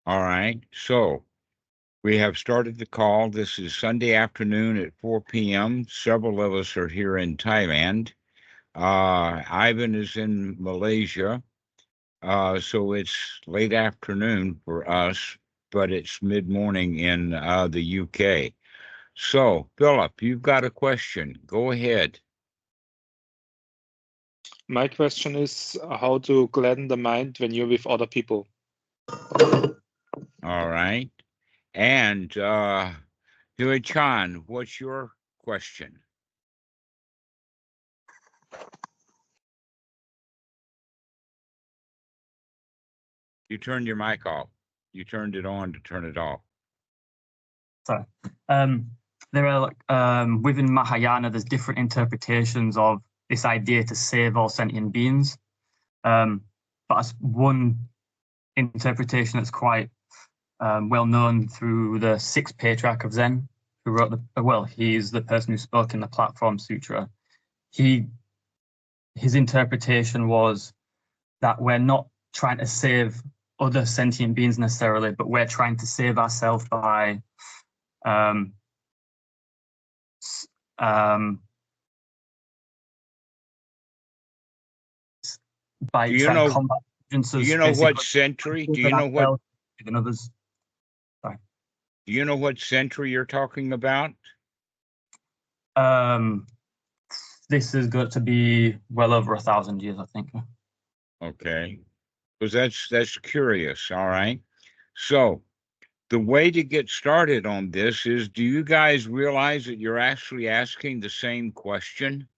All right. So we have started the call. This is Sunday afternoon at 4 p.m. Several of us are here in Thailand. Ivan is in Malaysia. So it's late afternoon for us, but it's mid-morning in the UK. So, Philip, you've got a question. Go ahead. My question is how to gladden the mind when you're with other people. All right. And Huey Chan, what's your question? You turned your mic off. You turned it on to turn it off. Sorry. There are within Mahayana, there's different interpretations of this idea to save all sentient beings. But as one interpretation that's quite well known through the sixth patriarch of Zen, who wrote he's the person who spoke in the Platform Sutra. His interpretation was that we're not trying to save other sentient beings necessarily, but we're trying to save ourselves by do you know what century? Do you know what than others? Sorry. Do you know what century you're talking about? This has got to be well over 1,000 years, I think. Okay, because that's curious. All right. So the way to get started on this is, do you guys realize that you're actually asking the same question?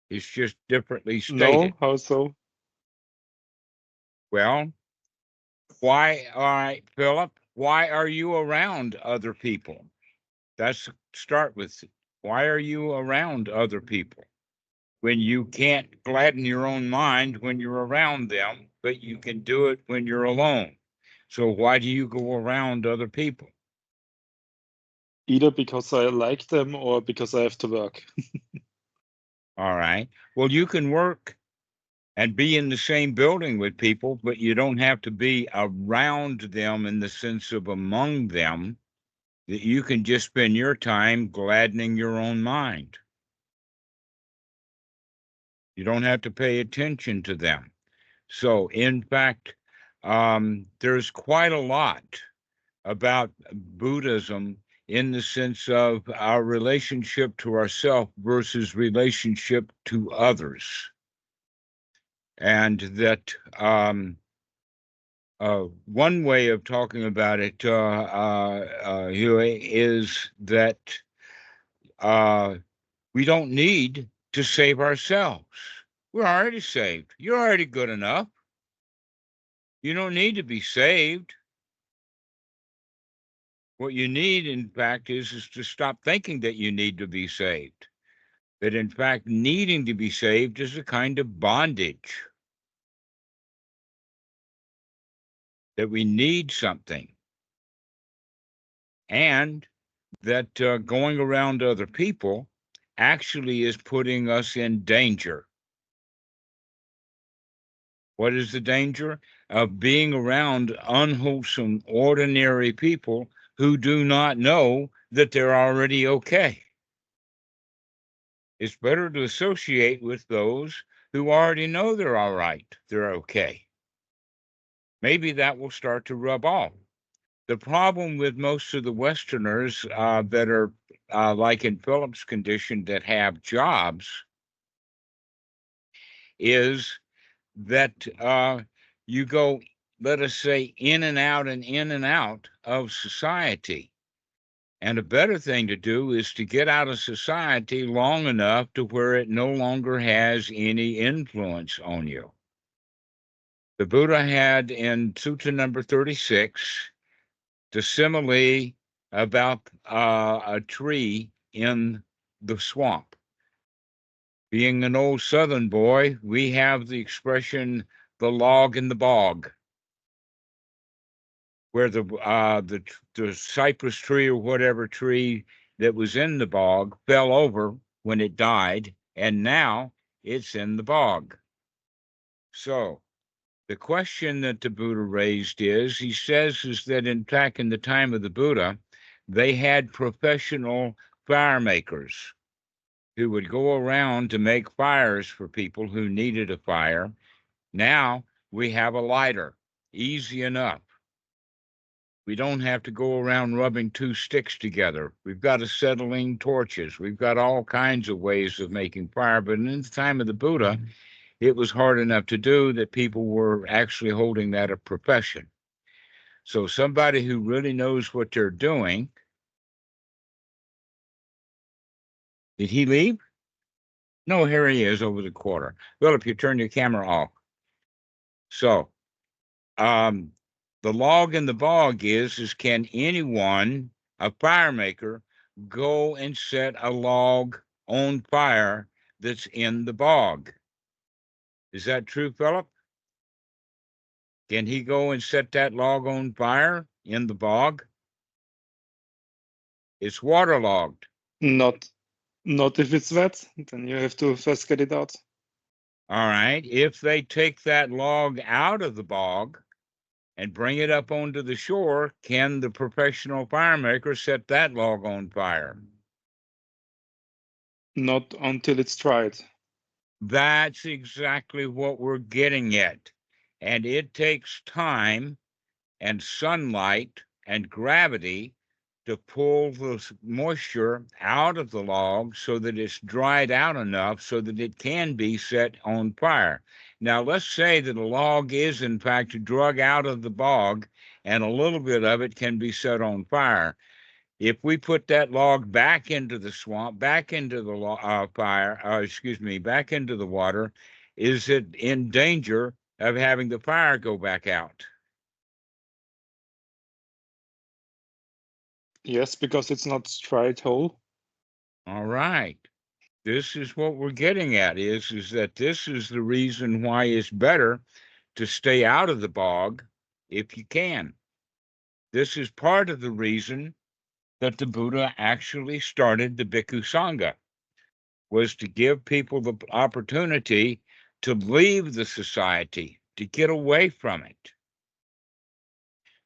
It's just differently stated. No, how so? Well, why, all right, Philip, why are you around other people? That's start with, why are you around other people? When you can't gladden your own mind when you're around them, but you can do it when you're alone. So why do you go around other people? Either because I like them or because I have to work. All right. Well, you can work and be in the same building with people, but you don't have to be around them in the sense of among them. That you can just spend your time gladdening your own mind. You don't have to pay attention to them. So, in fact, there's quite a lot about Buddhism in the sense of our relationship to ourselves versus relationship to others. And that one way of talking about it, Huey, is that we don't need to save ourselves. We're already saved. You're already good enough. You don't need to be saved. What you need, in fact, is to stop thinking that you need to be saved. That, in fact, needing to be saved is a kind of bondage. That we need something. And that going around other people actually is putting us in danger. What is the danger? Of being around unwholesome, ordinary people who do not know that they're already okay. It's better to associate with those who already know they're all right, they're okay. Maybe that will start to rub off. The problem with most of the Westerners that are like in Philip's condition that have jobs is that you go, let us say, in and out of society. And a better thing to do is to get out of society long enough to where it no longer has any influence on you. The Buddha had in Sutta number 36 the simile about a tree in the swamp. Being an old Southern boy, we have the expression, the log in the bog, where the cypress tree or whatever tree that was in the bog fell over when it died, and now it's in the bog. So the question that the Buddha raised is, he says, is that in fact, in the time of the Buddha, they had professional fire makers who would go around to make fires for people who needed a fire. Now we have a lighter, easy enough. We don't have to go around rubbing two sticks together. We've got acetylene torches. We've got all kinds of ways of making fire. But in the time of the Buddha, it was hard enough to do that people were actually holding that a profession. So somebody who really knows what they're doing. Did he leave? No, here he is over the quarter. Philip, you turn your camera off. So the log in the bog is can anyone, a fire maker, go and set a log on fire that's in the bog? Is that true, Philip? Can he go and set that log on fire in the bog? It's waterlogged. Not if it's wet. Then you have to first get it out. All right. If they take that log out of the bog and bring it up onto the shore, can the professional fire maker set that log on fire? Not until it's dried. That's exactly what we're getting at. And it takes time and sunlight and gravity to pull the moisture out of the log so that it's dried out enough so that it can be set on fire. Now, let's say that a log is, in fact, drug out of the bog and a little bit of it can be set on fire. If we put that log back into the swamp, back into the back into the water, is it in danger of having the fire go back out? Yes, because it's not dried whole. All right. This is what we're getting at is that this is the reason why it's better to stay out of the bog if you can. This is part of the reason that the Buddha actually started the Bhikkhu Sangha, was to give people the opportunity to leave the society, to get away from it,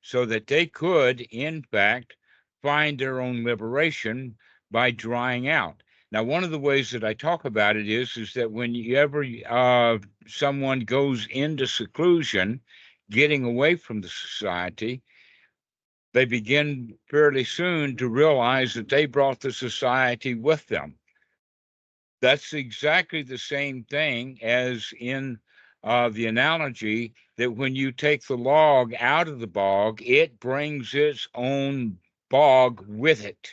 so that they could, in fact, find their own liberation by drying out. Now, one of the ways that I talk about it is that whenever someone goes into seclusion, getting away from the society, they begin fairly soon to realize that they brought the society with them. That's exactly the same thing as in the analogy that when you take the log out of the bog, it brings its own bog with it.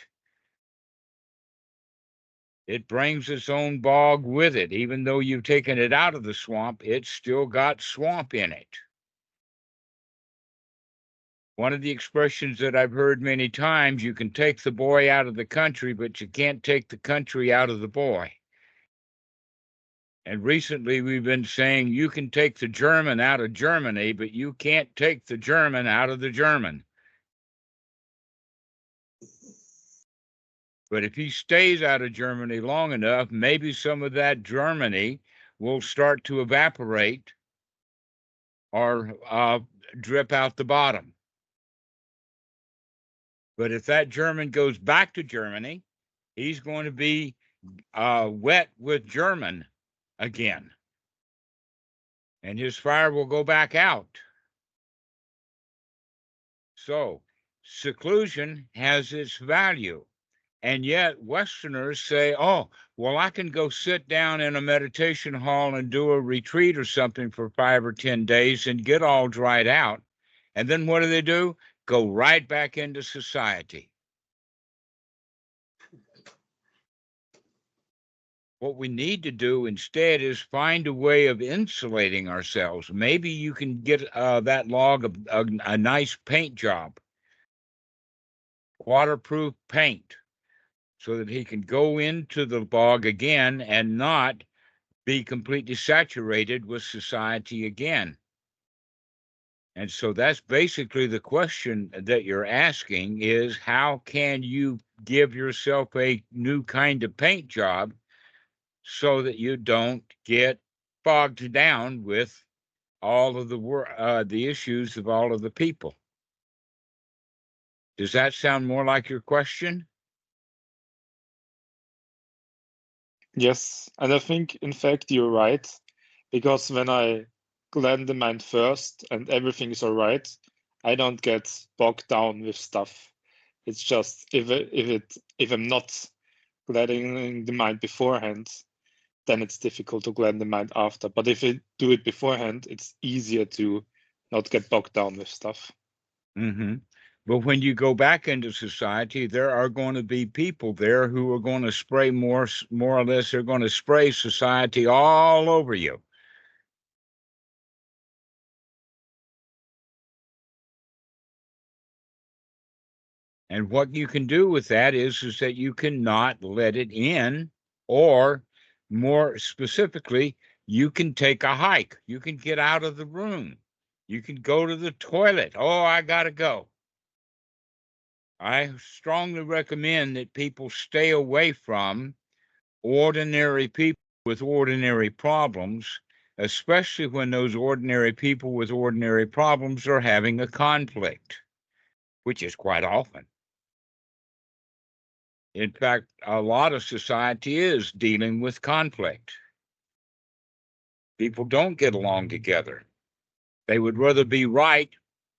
It brings its own bog with it. Even though you've taken it out of the swamp, it's still got swamp in it. One of the expressions that I've heard many times, you can take the boy out of the country, but you can't take the country out of the boy. And recently we've been saying you can take the German out of Germany, but you can't take the German out of the German. But if he stays out of Germany long enough, maybe some of that Germany will start to evaporate or drip out the bottom. But if that German goes back to Germany, he's going to be wet with German again. And his fire will go back out. So seclusion has its value. And yet Westerners say, oh, well, I can go sit down in a meditation hall and do a retreat or something for 5 or 10 days and get all dried out. And then what do? Go right back into society. What we need to do instead is find a way of insulating ourselves. Maybe you can get that log a nice paint job, waterproof paint, so that he can go into the bog again and not be completely saturated with society again. And so that's basically the question that you're asking is, how can you give yourself a new kind of paint job so that you don't get bogged down with all of the issues of all of the people. Does that sound more like your question? Yes, and I think, in fact, you're right, because when I gladden the mind first and everything is all right, I don't get bogged down with stuff. It's just if I'm not gladdening the mind beforehand, then it's difficult to gladden the mind after. But if I do it beforehand, it's easier to not get bogged down with stuff. Mm-hmm. But when you go back into society, there are going to be people there who are going to spray more or less, they're going to spray society all over you. And what you can do with that is that you cannot let it in, or more specifically, you can take a hike. You can get out of the room. You can go to the toilet. Oh, I got to go. I strongly recommend that people stay away from ordinary people with ordinary problems, especially when those ordinary people with ordinary problems are having a conflict, which is quite often. In fact, a lot of society is dealing with conflict. People don't get along together. They would rather be right,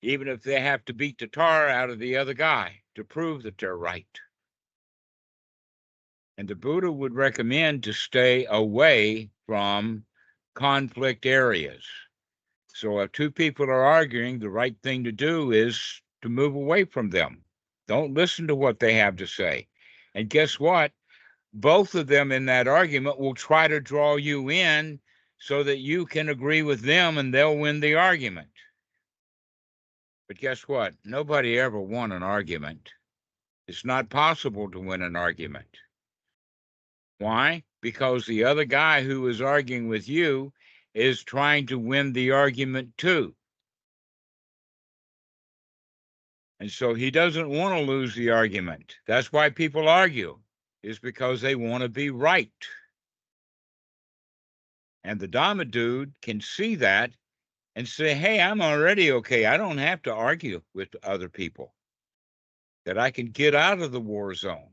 even if they have to beat the tar out of the other guy to prove that they're right. And the Buddha would recommend to stay away from conflict areas. So if two people are arguing, the right thing to do is to move away from them. Don't listen to what they have to say. And guess what? Both of them in that argument will try to draw you in so that you can agree with them and they'll win the argument. But guess what? Nobody ever won an argument. It's not possible to win an argument. Why? Because the other guy who is arguing with you is trying to win the argument too. And so he doesn't want to lose the argument. That's why people argue, is because they want to be right. And the Dhamma dude can see that and say, hey, I'm already okay. I don't have to argue with other people, that I can get out of the war zone.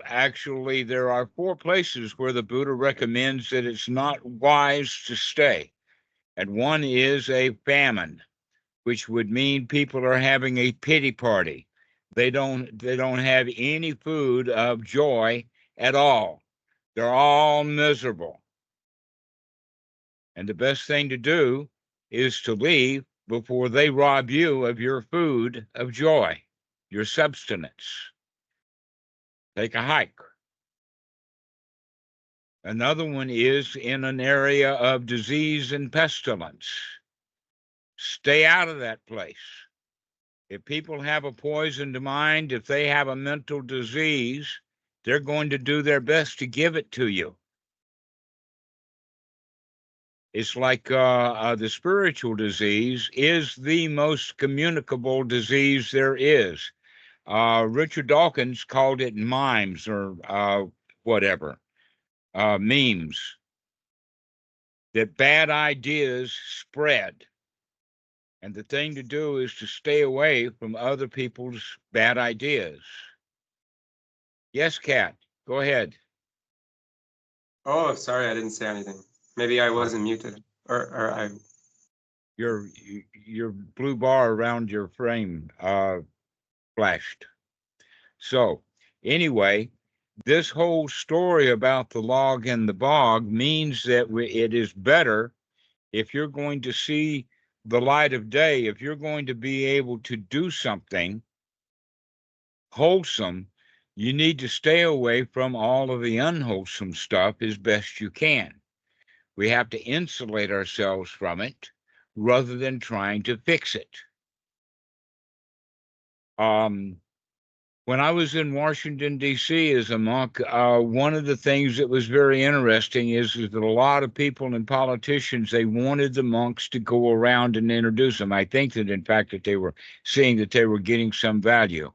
Actually, there are 4 places where the Buddha recommends that it's not wise to stay. And one is a famine, which would mean people are having a pity party. They don't have any food of joy at all. They're all miserable. And the best thing to do is to leave before they rob you of your food of joy, your substance. Take a hike. Another one is in an area of disease and pestilence. Stay out of that place. If people have a poisoned mind, if they have a mental disease, they're going to do their best to give it to you. It's like the spiritual disease is the most communicable disease there is. Richard Dawkins called it mimes or whatever, memes, that bad ideas spread. And the thing to do is to stay away from other people's bad ideas. Yes, Kat, go ahead. Oh, sorry, I didn't say anything. Maybe I wasn't muted, or I. Your blue bar around your frame flashed. So anyway, this whole story about the log and the bog means that it is better, if you're going to see the light of day, if you're going to be able to do something wholesome, you need to stay away from all of the unwholesome stuff as best you can. We have to insulate ourselves from it rather than trying to fix it. When I was in Washington, D.C. as a monk, one of the things that was very interesting is that a lot of people and politicians, they wanted the monks to go around and introduce them. I think that, in fact, that they were seeing that they were getting some value.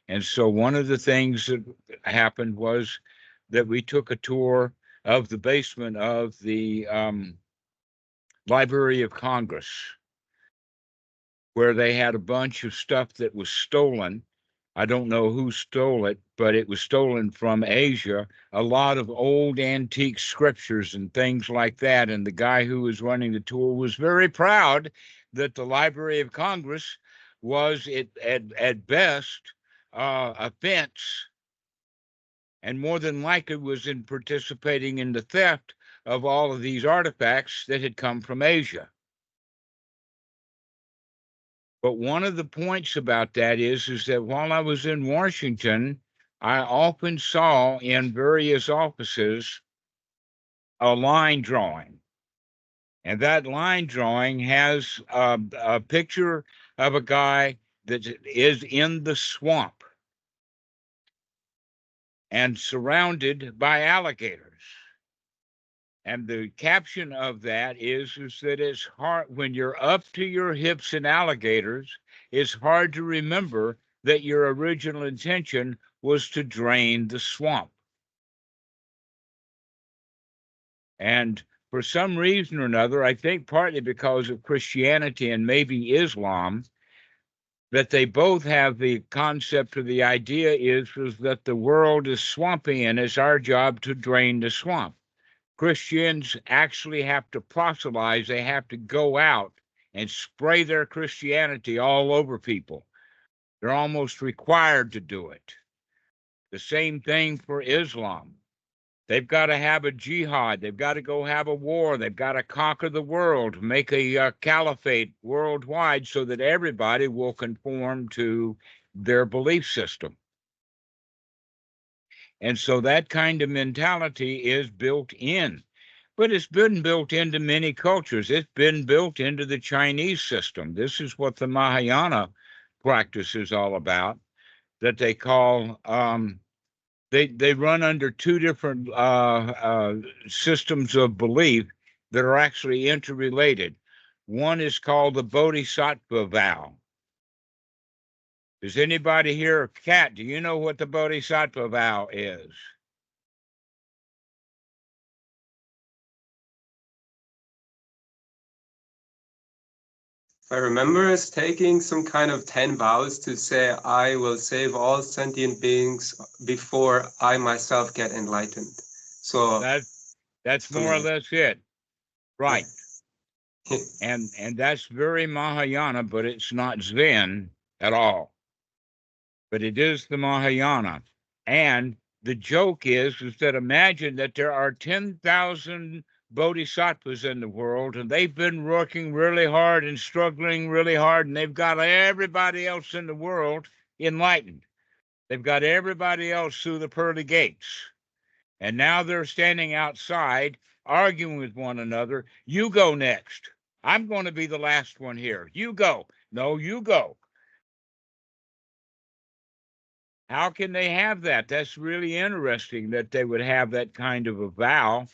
And so one of the things that happened was that we took a tour of the basement of the Library of Congress, where they had a bunch of stuff that was stolen. I don't know who stole it, but it was stolen from Asia. A lot of old antique scriptures and things like that. And the guy who was running the tour was very proud that the Library of Congress was at best a fence, and more than likely was in participating in the theft of all of these artifacts that had come from Asia. But one of the points about that is that while I was in Washington, I often saw in various offices a line drawing. And that line drawing has a picture of a guy that is in the swamp and surrounded by alligators. And the caption of that is that it's hard, when you're up to your hips in alligators, it's hard to remember that your original intention was to drain the swamp. And for some reason or another, I think partly because of Christianity and maybe Islam, that they both have the concept, or the idea is that the world is swampy and it's our job to drain the swamp. Christians actually have to proselytize. They have to go out and spray their Christianity all over people. They're almost required to do it. The same thing for Islam. They've got to have a jihad. They've got to go have a war. They've got to conquer the world, make a caliphate worldwide so that everybody will conform to their belief system. And so that kind of mentality is built in. But it's been built into many cultures. It's been built into the Chinese system. This is what the Mahayana practice is all about, that they call, they run under two different systems of belief that are actually interrelated. One is called the Bodhisattva vow. Does anybody here, Kat, do you know what the Bodhisattva vow is? I remember us taking some kind of 10 vows to say, I will save all sentient beings before I myself get enlightened. So that's more or less it. Right. And that's very Mahayana, but it's not Zen at all. But it is the Mahayana. And the joke is that imagine that there are 10,000 bodhisattvas in the world, and they've been working really hard and struggling really hard, and they've got everybody else in the world enlightened. They've got everybody else through the pearly gates. And now they're standing outside arguing with one another. You go next. I'm going to be the last one here. You go. No, you go. How can they have that? That's really interesting that they would have that kind of a vow,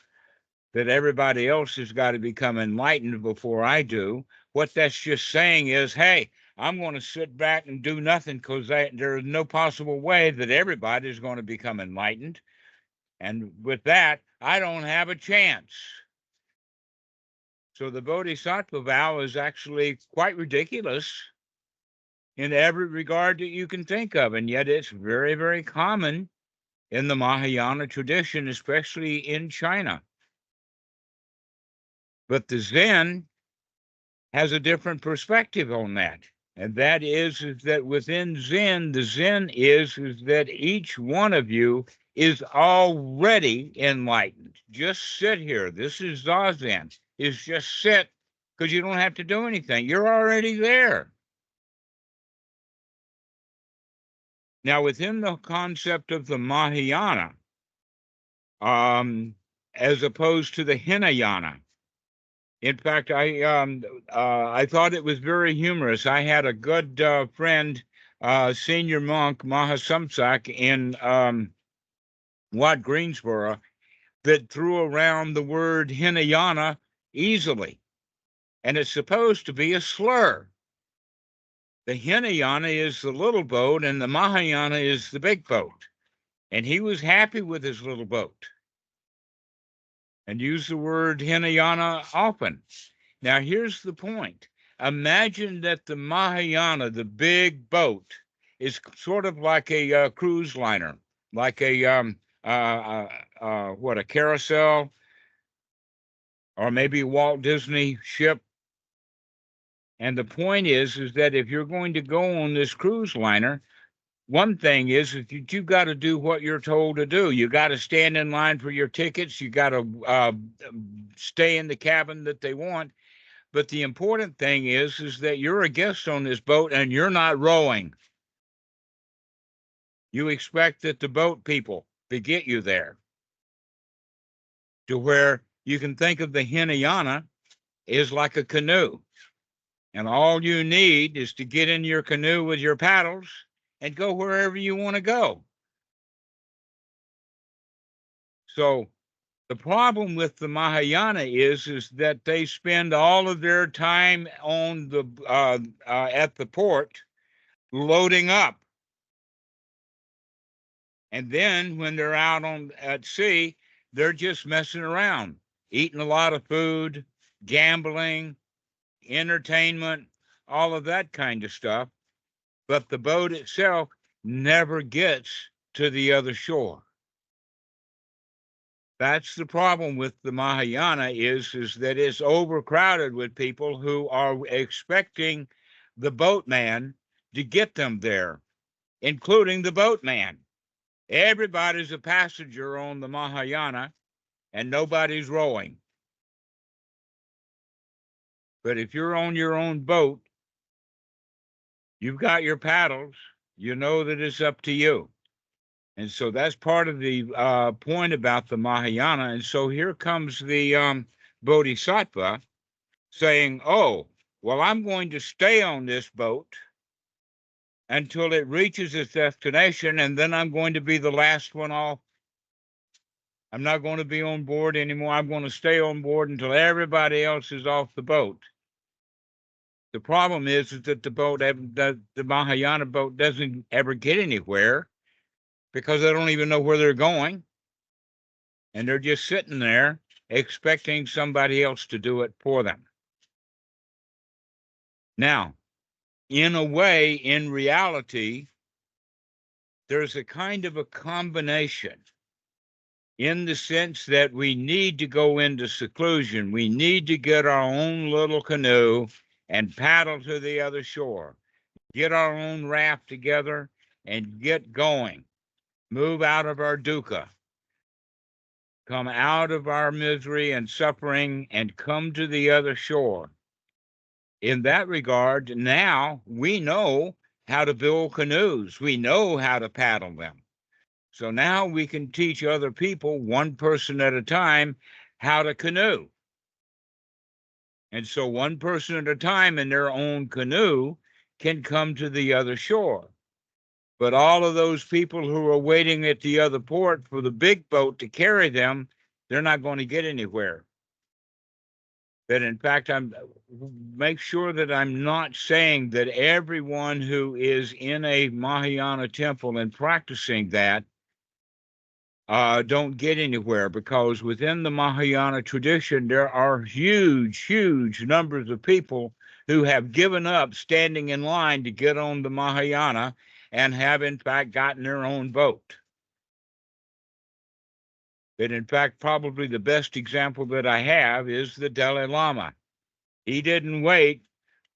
that everybody else has got to become enlightened before I do. What that's just saying is, hey, I'm going to sit back and do nothing because there is no possible way that everybody is going to become enlightened. And with that, I don't have a chance. So the Bodhisattva vow is actually quite ridiculous in every regard that you can think of. And yet it's very, very common in the Mahayana tradition, especially in China. But the Zen has a different perspective on that. And that is that within Zen, the Zen is that each one of you is already enlightened. Just sit here. This is Zazen. Is just sit, because you don't have to do anything. You're already there. Now, within the concept of the Mahayana, as opposed to the Hinayana, in fact, I thought it was very humorous. I had a good friend, senior monk, Mahasamsak, in Wat Greensboro, that threw around the word Hinayana easily. And it's supposed to be a slur. The Hinayana is the little boat and the Mahayana is the big boat. And he was happy with his little boat. and use the word Hinayana often. Now, here's the point. Imagine that the Mahayana, the big boat, is sort of like a cruise liner, like a a carousel, or maybe a Walt Disney ship. And the point is that if you're going to go on this cruise liner, one thing is that you got to do what you're told to do. You got to stand in line for your tickets. You got to stay in the cabin that they want. But the important thing is that you're a guest on this boat and you're not rowing. You expect that the boat people to get you there to where you can think of the Hinayana is like a canoe. And all you need is to get in your canoe with your paddles and go wherever you want to go. So the problem with the Mahayana is that they spend all of their time on the at the port loading up. And then when they're out at sea, they're just messing around, eating a lot of food, gambling, entertainment, all of that kind of stuff. But the boat itself never gets to the other shore. That's the problem with the Mahayana is that it's overcrowded with people who are expecting the boatman to get them there, including the boatman. Everybody's a passenger on the Mahayana and nobody's rowing. But if you're on your own boat, you've got your paddles, you know that it's up to you. And so that's part of the point about the Mahayana. And so here comes the Bodhisattva saying, oh, well, I'm going to stay on this boat until it reaches its destination, and then I'm going to be the last one off. I'm not going to be on board anymore. I'm going to stay on board until everybody else is off the boat. The problem is that the Mahayana boat doesn't ever get anywhere because they don't even know where they're going. And they're just sitting there expecting somebody else to do it for them. Now, in a way, in reality, there's a kind of a combination in the sense that we need to go into seclusion. We need to get our own little canoe and paddle to the other shore, get our own raft together and get going, move out of our dukkha, come out of our misery and suffering and come to the other shore. In that regard, now we know how to build canoes. We know how to paddle them. So now we can teach other people, one person at a time, how to canoe. And so one person at a time in their own canoe can come to the other shore. But all of those people who are waiting at the other port for the big boat to carry them, they're not going to get anywhere. That in fact, make sure that I'm not saying that everyone who is in a Mahayana temple and practicing that don't get anywhere, because within the Mahayana tradition, there are huge numbers of people who have given up standing in line to get on the Mahayana and have in fact gotten their own boat. That in fact, probably the best example that I have is the Dalai Lama. He didn't wait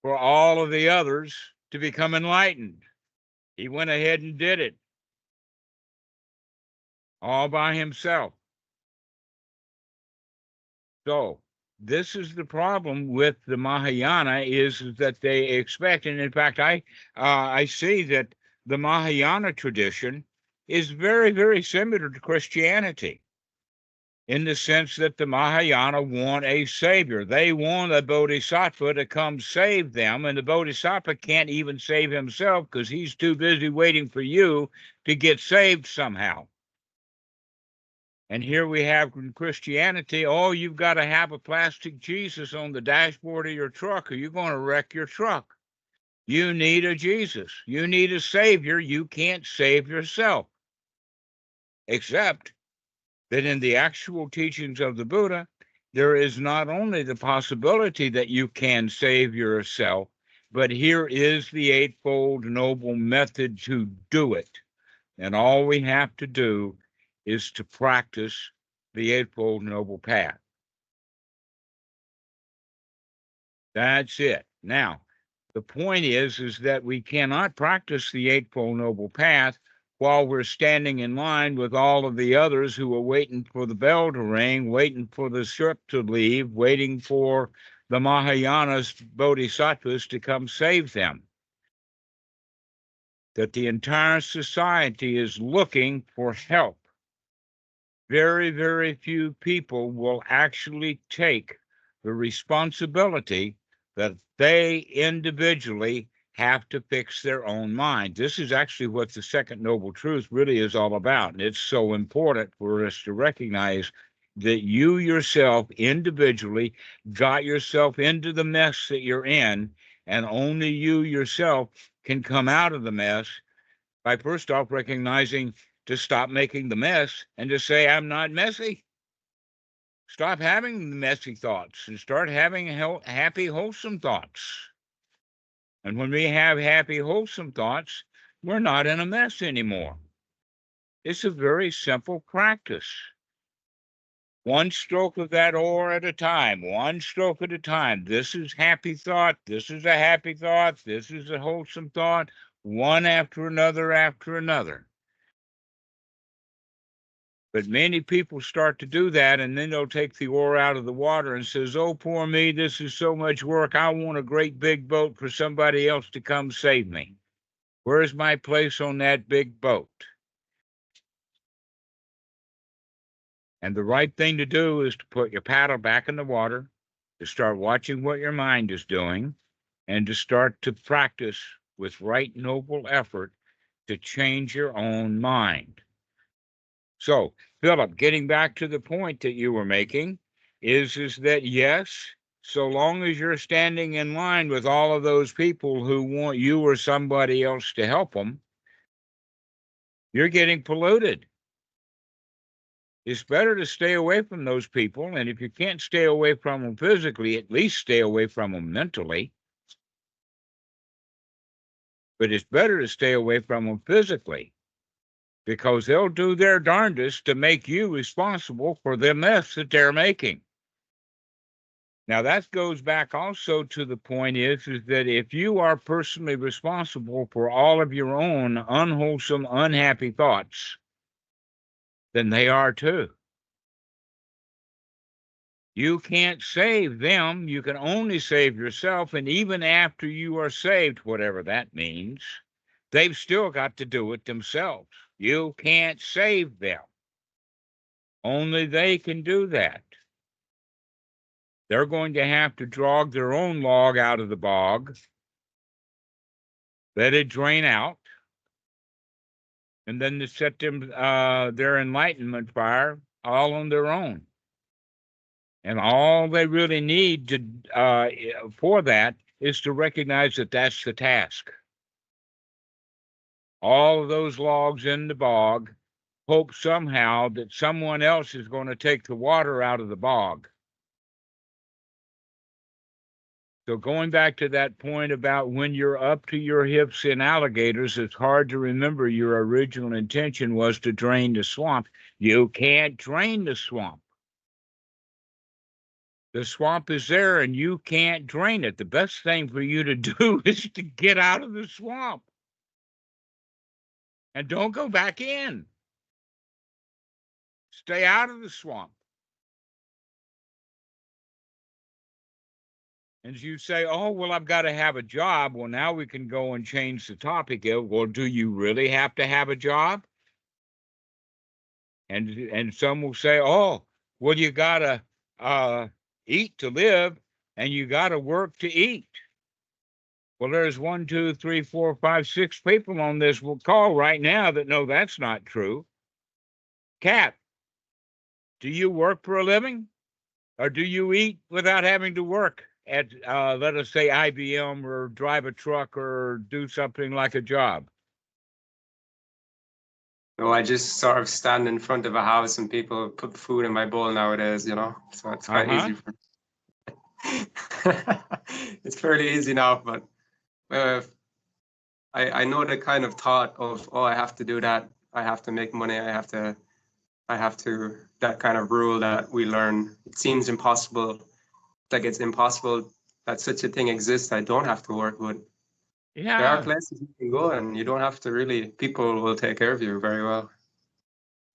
for all of the others to become enlightened. He went ahead and did it all by himself. So this is the problem with the Mahayana is that they expect, and in fact, I see that the Mahayana tradition is very similar to Christianity, in the sense that the Mahayana want a savior. They want a bodhisattva to come save them, and the bodhisattva can't even save himself because he's too busy waiting for you to get saved somehow. And here we have in Christianity, oh, you've got to have a plastic Jesus on the dashboard of your truck or you're going to wreck your truck. You need a Jesus. You need a savior. You can't save yourself. Except that in the actual teachings of the Buddha, there is not only the possibility that you can save yourself, but here is the Eightfold Noble Method to do it. And all we have to do is to practice the Eightfold Noble Path. That's it. Now, the point is that we cannot practice the Eightfold Noble Path while we're standing in line with all of the others who are waiting for the bell to ring, waiting for the ship to leave, waiting for the Mahayana bodhisattvas to come save them. That the entire society is looking for help. Very, very few people will actually take the responsibility that they individually have to fix their own mind. This is actually what the Second Noble Truth really is all about. And it's so important for us to recognize that you yourself individually got yourself into the mess that you're in, and only you yourself can come out of the mess by first off recognizing to stop making the mess and to say, I'm not messy. Stop having the messy thoughts and start having happy, wholesome thoughts. And when we have happy, wholesome thoughts, we're not in a mess anymore. It's a very simple practice. One stroke of that oar at a time, one stroke at a time. This is happy thought. This is a happy thought. This is a wholesome thought, one after another after another. But many people start to do that, and then they'll take the oar out of the water and says, oh, poor me, this is so much work. I want a great big boat for somebody else to come save me. Where's my place on that big boat? And the right thing to do is to put your paddle back in the water, to start watching what your mind is doing, and to start to practice with right noble effort to change your own mind. So, Philip, getting back to the point that you were making, is that yes, so long as you're standing in line with all of those people who want you or somebody else to help them, you're getting polluted. It's better to stay away from those people, and if you can't stay away from them physically, at least stay away from them mentally. But it's better to stay away from them physically, because they'll do their darndest to make you responsible for the mess that they're making. Now, that goes back also to the point is that if you are personally responsible for all of your own unwholesome, unhappy thoughts, then they are too. You can't save them. You can only save yourself. And even after you are saved, whatever that means, they've still got to do it themselves. You can't save them. Only they can do that. They're going to have to draw their own log out of the bog, let it drain out, and then to set them their enlightenment fire all on their own. And all they really need to for that is to recognize that that's the task. All of those logs in the bog, hope somehow that someone else is going to take the water out of the bog. So going back to that point about when you're up to your hips in alligators, it's hard to remember your original intention was to drain the swamp. You can't drain the swamp. The swamp is there and you can't drain it. The best thing for you to do is to get out of the swamp. And don't go back in. Stay out of the swamp. And you say, oh, well, I've got to have a job. Well, now we can go and change the topic. Well, do you really have to have a job? And some will say, oh, well, you got to eat to live and you got to work to eat. Well, there's 1, 2, 3, 4, 5, 6 people on this call right now that know that's not true. Kat, do you work for a living? Or do you eat without having to work at, let us say, IBM or drive a truck or do something like a job? No, I just sort of stand in front of a house and people put food in my bowl nowadays, you know, so it's quite easy for me. It's fairly easy now, but I know the kind of thought of, oh, I have to do that, I have to make money, I have to, that kind of rule that we learn. It seems impossible, like it's impossible that such a thing exists. I don't have to work, but there are Yeah. places you can go and you don't have to really, people will take care of you very well.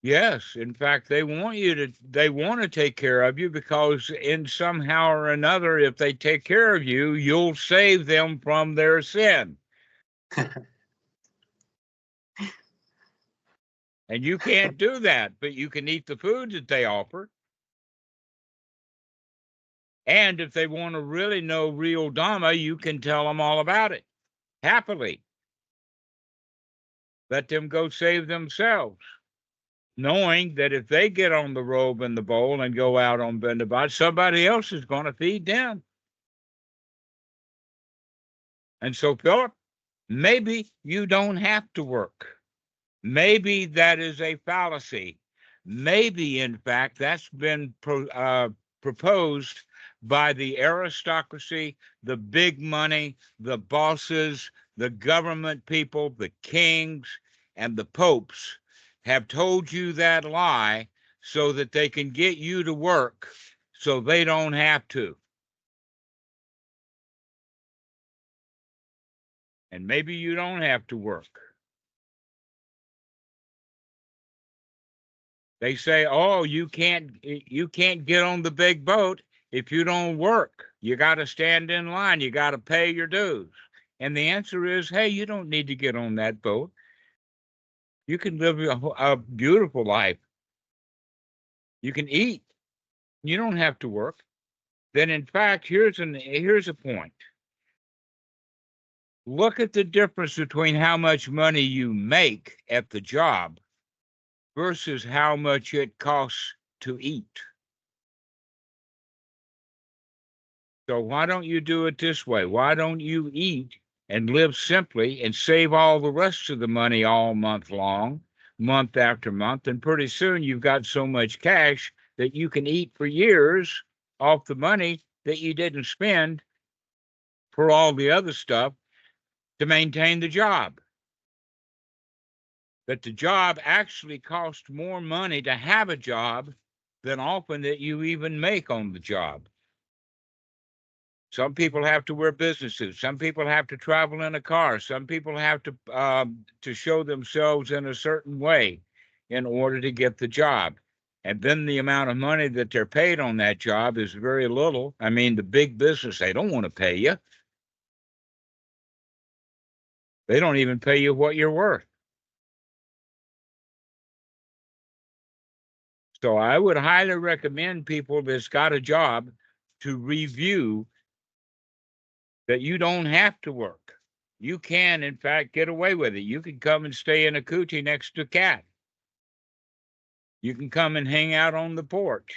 Yes. In fact, they want to take care of you because in somehow or another, if they take care of you, you'll save them from their sin. And you can't do that, but you can eat the food that they offer. And if they want to really know real Dhamma, you can tell them all about it happily. Let them go save themselves, knowing that if they get on the robe and the bowl and go out on Bendabat, somebody else is going to feed them. And so, Philip, maybe you don't have to work. Maybe that is a fallacy. Maybe, in fact, that's been proposed by the aristocracy, the big money, the bosses, the government people, the kings, and the popes have told you that lie so that they can get you to work so they don't have to. And maybe you don't have to work. They say, oh, you can't get on the big boat if you don't work. You got to stand in line. You got to pay your dues. And the answer is, hey, you don't need to get on that boat. You can live a beautiful life. You can eat. You don't have to work. Then, in fact, here's a point. Look at the difference between how much money you make at the job versus how much it costs to eat. So why don't you do it this way? Why don't you eat and live simply and save all the rest of the money all month long, month after month, and pretty soon you've got so much cash that you can eat for years off the money that you didn't spend for all the other stuff to maintain the job. But the job actually costs more money to have a job than often that you even make on the job. Some people have to wear business suits. Some people have to travel in a car. Some people have to show themselves in a certain way in order to get the job. And then the amount of money that they're paid on that job is very little. I mean, the big business, they don't want to pay you. They don't even pay you what you're worth. So I would highly recommend people that's got a job to review that you don't have to work. You can, in fact, get away with it. You can come and stay in a coochie next to a cat. You can come and hang out on the porch.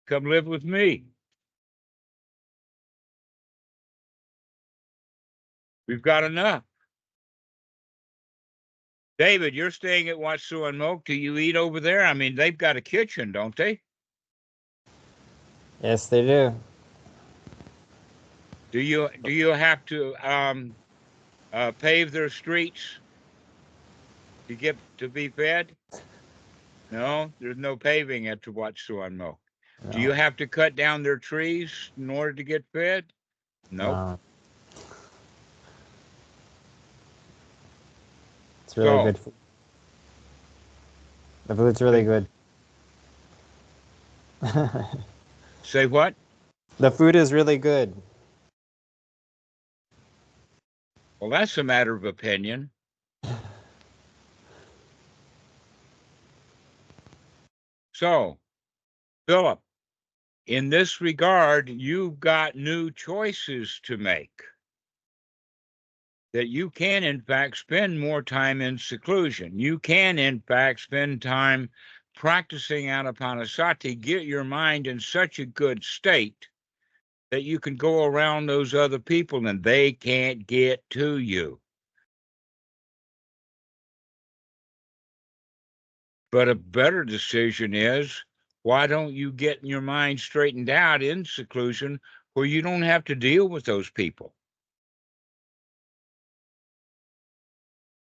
Come live with me. We've got enough. David, you're staying at Watsu and Moke. Do you eat over there? I mean, they've got a kitchen, don't they? Yes, they do. Do you have to pave their streets to get to be fed? No, there's no paving at Watsu and Moke. No. Do you have to cut down their trees in order to get fed? No. No. It's really good food. The food's really good. Say what? The food is really good. Well, that's a matter of opinion. So, Philip, in this regard, you've got new choices to make. That you can, in fact, spend more time in seclusion. You can, in fact, spend time practicing Anapanasati, get your mind in such a good state that you can go around those other people and they can't get to you. But a better decision is, why don't you get your mind straightened out in seclusion where you don't have to deal with those people?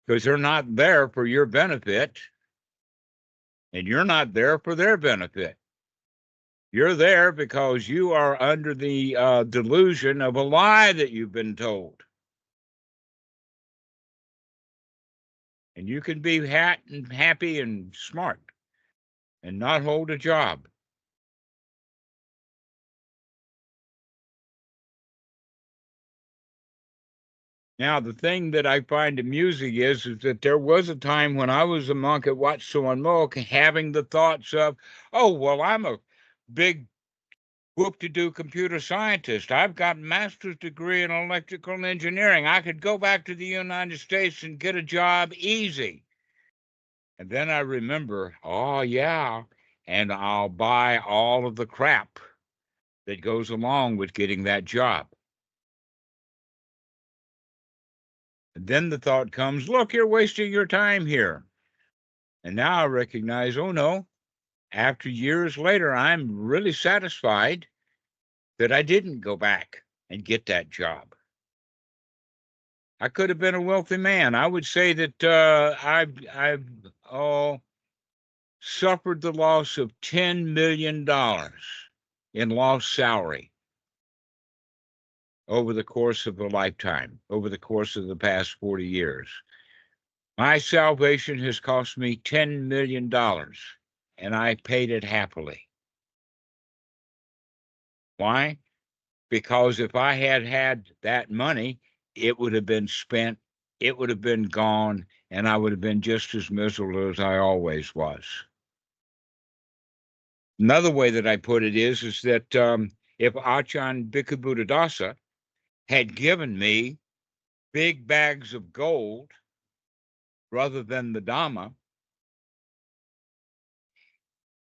Because they're not there for your benefit, and you're not there for their benefit. You're there because you are under the delusion of a lie that you've been told. And you can be happy and smart and not hold a job. Now, the thing that I find amusing is that there was a time when I was a monk at Wat Suan Mok having the thoughts of, oh, well, I'm a big whoop-de-doo computer scientist. I've got a master's degree in electrical engineering. I could go back to the United States and get a job easy. And then I remember, oh, yeah, and I'll buy all of the crap that goes along with getting that job. And then the thought comes, look, you're wasting your time here. And now I recognize, oh, no, after years later, I'm really satisfied that I didn't go back and get that job. I could have been a wealthy man. I would say that I've suffered the loss of $10 million in lost salary over the course of a lifetime, over the course of the past 40 years. My salvation has cost me $10 million, and I paid it happily. Why? Because if I had had that money, it would have been spent, it would have been gone, and I would have been just as miserable as I always was. Another way that I put it is that if Achan Bhikkhu Buddhadasa had given me big bags of gold rather than the Dhamma,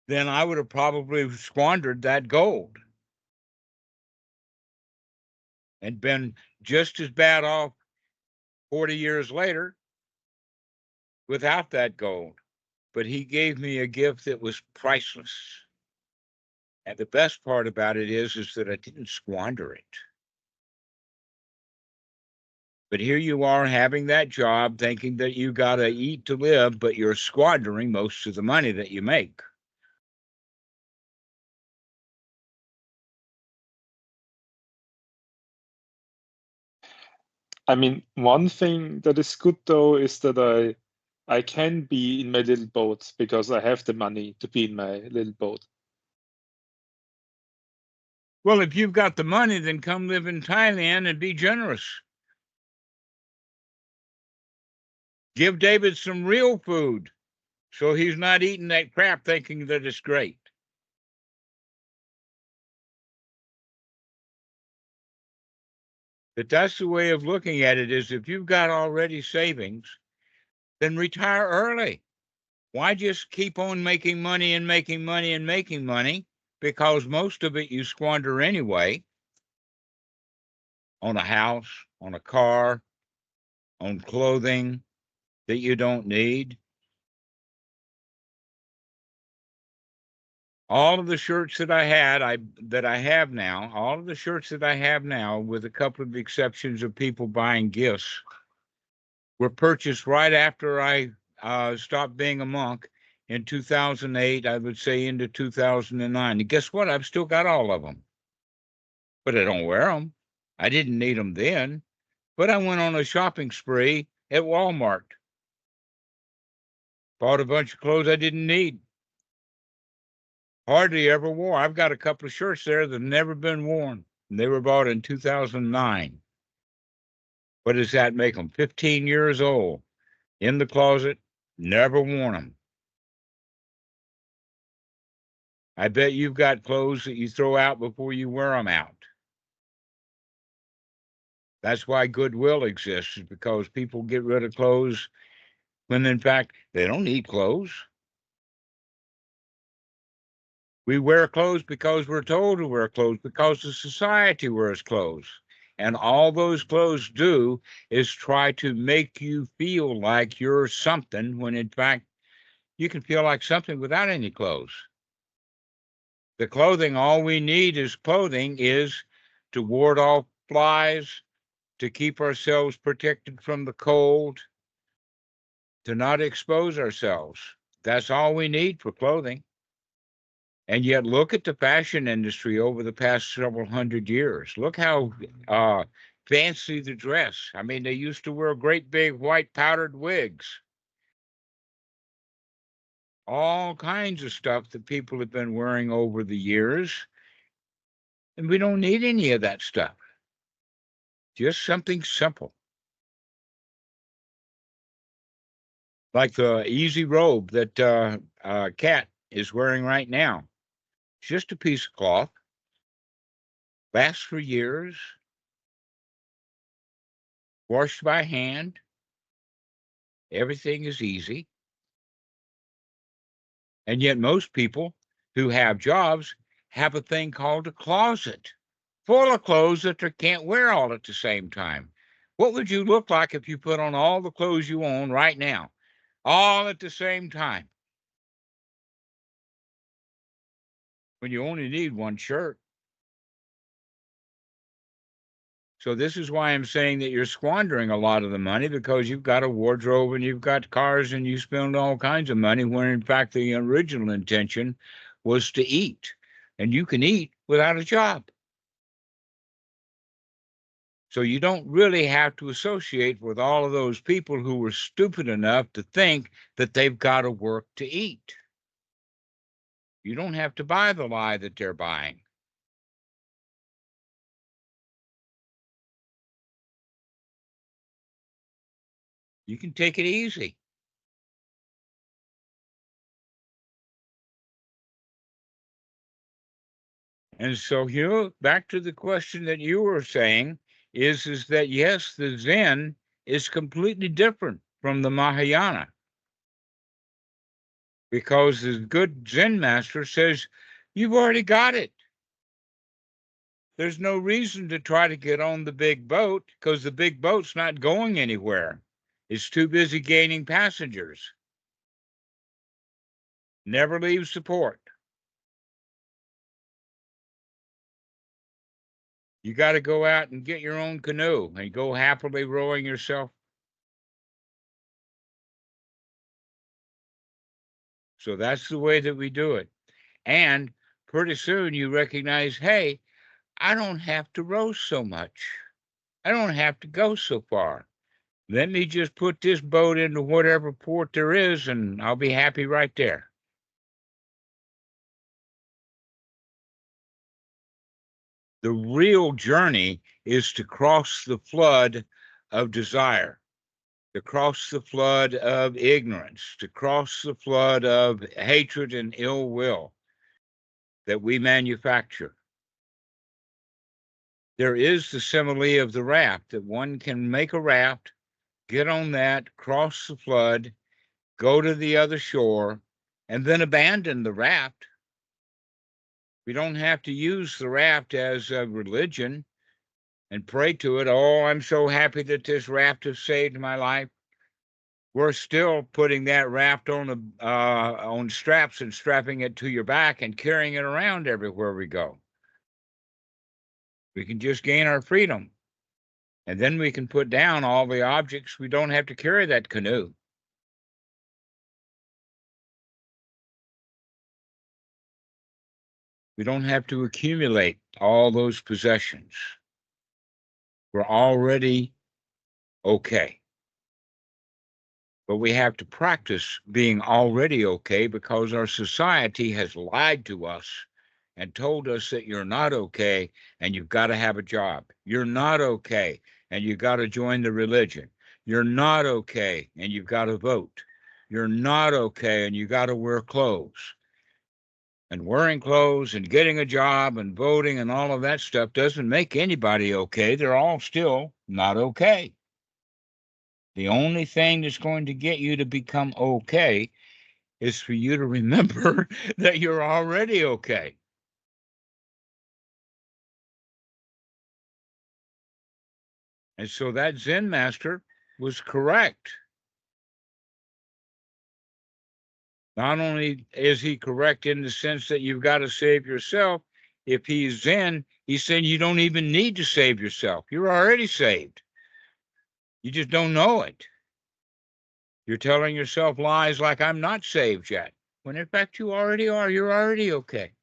then I would have probably squandered that gold and been just as bad off 40 years later without that gold. But he gave me a gift that was priceless. And the best part about it is that I didn't squander it. But here you are having that job, thinking that you got to eat to live, but you're squandering most of the money that you make. I mean, one thing that is good though is that I can be in my little boat because I have the money to be in my little boat. Well, if you've got the money, then come live in Thailand and be generous. Give David some real food so he's not eating that crap thinking that it's great. But that's the way of looking at it, is if you've got already savings, then retire early. Why just keep on making money and making money and making money? Because most of it you squander anyway on a house, on a car, on clothing that you don't need. All of the shirts that I have now, all of the shirts that I have now, with a couple of exceptions of people buying gifts, were purchased right after I stopped being a monk in 2008, I would say into 2009. And guess what? I've still got all of them, but I don't wear them. I didn't need them then, but I went on a shopping spree at Walmart. Bought a bunch of clothes I didn't need. Hardly ever wore. I've got a couple of shirts there that have never been worn. And they were bought in 2009. What does that make them? 15 years old. In the closet, never worn them. I bet you've got clothes that you throw out before you wear them out. That's why Goodwill exists, is because people get rid of clothes when in fact they don't need clothes. We wear clothes because we're told to wear clothes, because the society wears clothes. And all those clothes do is try to make you feel like you're something when in fact you can feel like something without any clothes. The clothing, all we need is clothing is to ward off flies, to keep ourselves protected from the cold, to not expose ourselves. That's all we need for clothing. And yet look at the fashion industry over the past several hundred years. Look how fancy the dress. I mean, they used to wear great big white powdered wigs. All kinds of stuff that people have been wearing over the years. And we don't need any of that stuff. Just something simple. Like the easy robe that Kat is wearing right now. It's just a piece of cloth. Lasts for years. Washed by hand. Everything is easy. And yet most people who have jobs have a thing called a closet full of clothes that they can't wear all at the same time. What would you look like if you put on all the clothes you own right now, all at the same time, when you only need one shirt? So this is why I'm saying that you're squandering a lot of the money, because you've got a wardrobe and you've got cars and you spend all kinds of money, when in fact the original intention was to eat. And you can eat without a job. So you don't really have to associate with all of those people who were stupid enough to think that they've got to work to eat. You don't have to buy the lie that they're buying. You can take it easy. And so here, back to the question that you were saying, is that yes, the Zen is completely different from the Mahayana. Because the good Zen master says, you've already got it. There's no reason to try to get on the big boat, because the big boat's not going anywhere. It's too busy gaining passengers. Never leaves the port. You got to go out and get your own canoe and go happily rowing yourself. So that's the way that we do it. And pretty soon you recognize, hey, I don't have to row so much. I don't have to go so far. Let me just put this boat into whatever port there is, and I'll be happy right there. The real journey is to cross the flood of desire, to cross the flood of ignorance, to cross the flood of hatred and ill will that we manufacture. There is the simile of the raft, that one can make a raft, get on that, cross the flood, go to the other shore, and then abandon the raft. We don't have to use the raft as a religion and pray to it. Oh, I'm so happy that this raft has saved my life. We're still putting that raft on straps and strapping it to your back and carrying it around everywhere we go. We can just gain our freedom. And then we can put down all the objects. We don't have to carry that canoe. We don't have to accumulate all those possessions. We're already okay. But we have to practice being already okay, because our society has lied to us and told us that you're not okay and you've got to have a job. You're not okay and you've got to join the religion. You're not okay and you've got to vote. You're not okay and you got to wear clothes. And wearing clothes and getting a job and voting and all of that stuff doesn't make anybody okay. They're all still not okay. The only thing that's going to get you to become okay is for you to remember that you're already okay. And so that Zen master was correct. Not only is he correct in the sense that you've got to save yourself, if he's Zen, he's saying you don't even need to save yourself. You're already saved. You just don't know it. You're telling yourself lies like I'm not saved yet, when in fact you already are. You're already okay.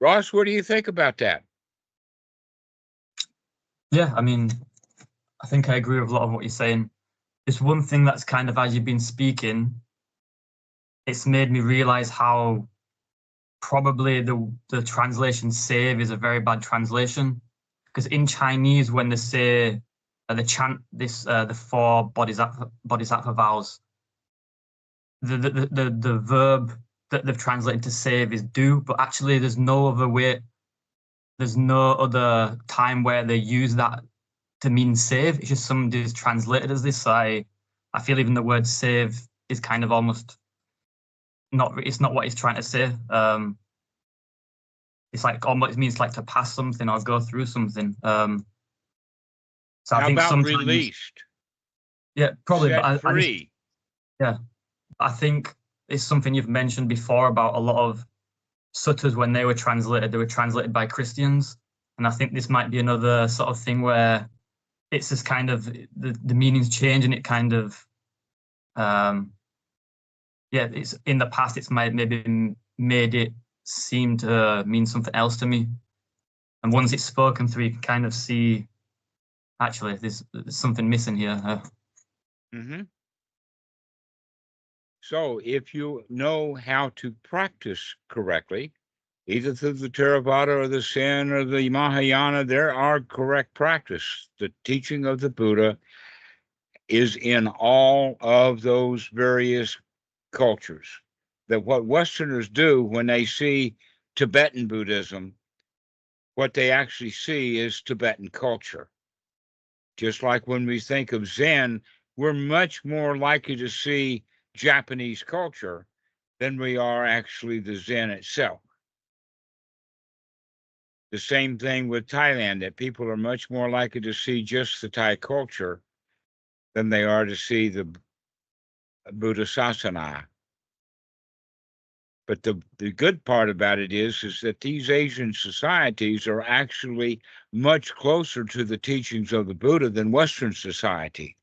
Ross, what do you think about that? Yeah, I mean, I think I agree with a lot of what you're saying. There's one thing that's kind of, as you've been speaking, it's made me realize how probably the translation save is a very bad translation. Because in Chinese, when they say the chant this the 4 bodhisattva vows, the verb that they've translated to save is do, but actually there's no other way. There's no other time where they use that to mean save. It's just somebody's translated as this. So I feel even the word save is kind of almost not. It's not what he's trying to say. It's like almost, it means like to pass something or go through something. So I think about sometimes released? Yeah, probably. Set But free. I think it's something you've mentioned before about a lot of suttas when they were translated by Christians, and I think this might be another sort of thing where it's just kind of the meanings change, and it kind of it's in the past it's maybe made it seem to mean something else to me, and once it's spoken through, you can kind of see actually there's something missing here. Mm-hmm. So if you know how to practice correctly, either through the Theravada or the Zen or the Mahayana, there are correct practice. The teaching of the Buddha is in all of those various cultures. That what Westerners do when they see Tibetan Buddhism, what they actually see is Tibetan culture. Just like when we think of Zen, we're much more likely to see Japanese culture than we are actually the Zen itself. The same thing with Thailand, that people are much more likely to see just the Thai culture than they are to see the Buddhadasa. But the good part about it is that these Asian societies are actually much closer to the teachings of the Buddha than Western society.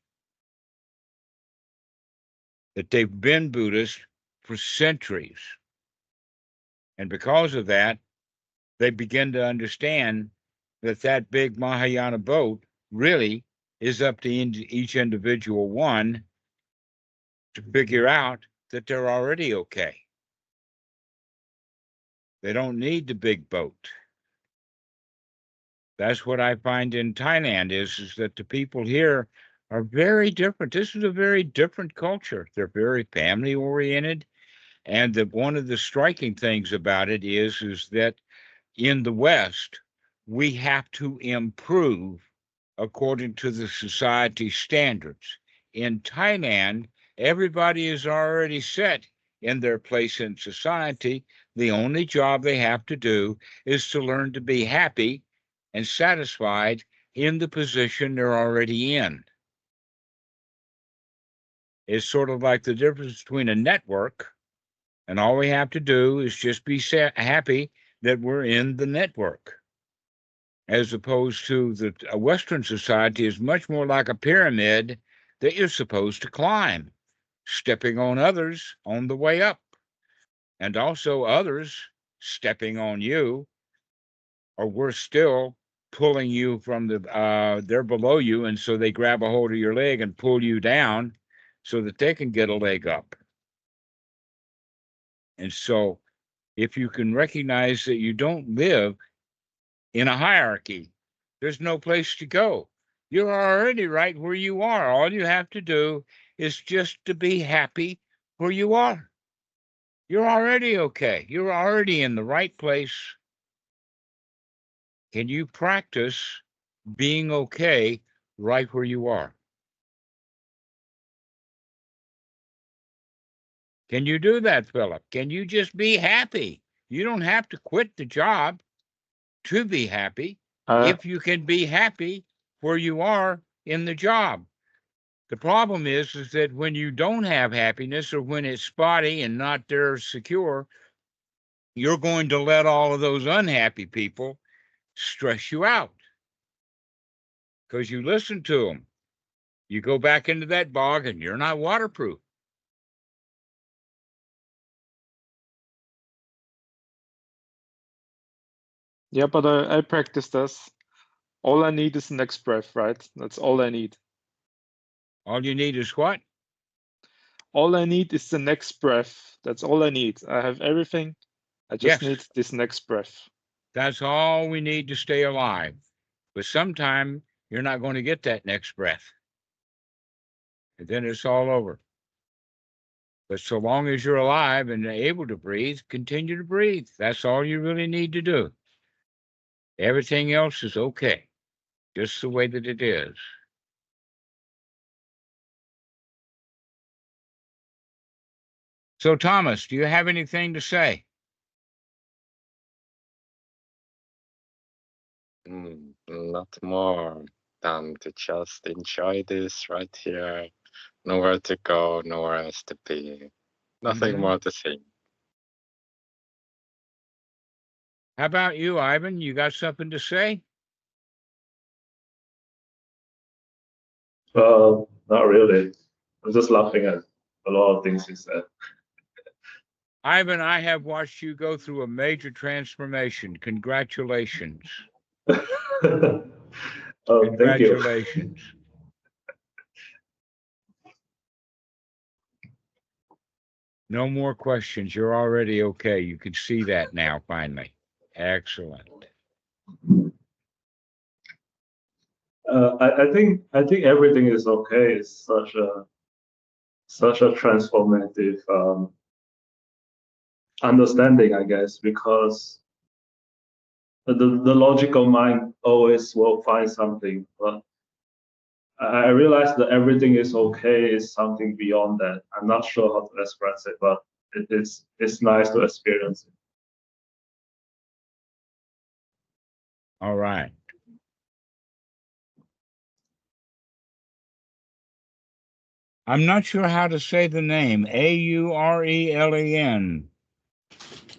That they've been Buddhist for centuries. And because of that, they begin to understand that that big Mahayana boat really is up to each individual one to figure out that they're already okay. They don't need the big boat. That's what I find in Thailand is that the people here are very different. This is a very different culture. They're very family oriented. And that one of the striking things about it is that in the West, we have to improve according to the society standards. In Thailand, everybody is already set in their place in society. The only job they have to do is to learn to be happy and satisfied in the position they're already in. It's sort of like the difference between a network, and all we have to do is just be happy that we're in the network, as opposed to a Western society is much more like a pyramid that you're supposed to climb, stepping on others on the way up, and also others stepping on you, or worse still, pulling you from they're below you, and so they grab a hold of your leg and pull you down so that they can get a leg up. And so if you can recognize that you don't live in a hierarchy, there's no place to go. You're already right where you are. All you have to do is just to be happy where you are. You're already okay. You're already in the right place. Can you practice being okay right where you are? Can you do that, Philip? Can you just be happy? You don't have to quit the job to be happy. If you can be happy where you are in the job. The problem is that when you don't have happiness, or when it's spotty and not there secure, you're going to let all of those unhappy people stress you out because you listen to them. You go back into that bog and you're not waterproof. Yeah, but I practice this. All I need is the next breath, right? That's all I need. All you need is what? All I need is the next breath. That's all I need. I have everything. I just need this next breath. That's all we need to stay alive. But sometime you're not going to get that next breath. And then it's all over. But so long as you're alive and able to breathe, continue to breathe. That's all you really need to do. Everything else is okay, just the way that it is. So, Thomas, do you have anything to say? Not more than to just enjoy this right here. Nowhere to go, nowhere else to be. Nothing more to think. How about you, Ivan? You got something to say? Well, not really. I'm just laughing at a lot of things you said. Ivan, I have watched you go through a major transformation. Congratulations. Oh, Congratulations. Thank you. No more questions. You're already okay. You can see that now, finally. Excellent. I think everything is okay. It's such a transformative understanding, I guess, because the logical mind always will find something, but I realize that everything is okay is something beyond that. I'm not sure how to express it, but it's nice to experience it. All right. I'm not sure how to say the name. Aurelen.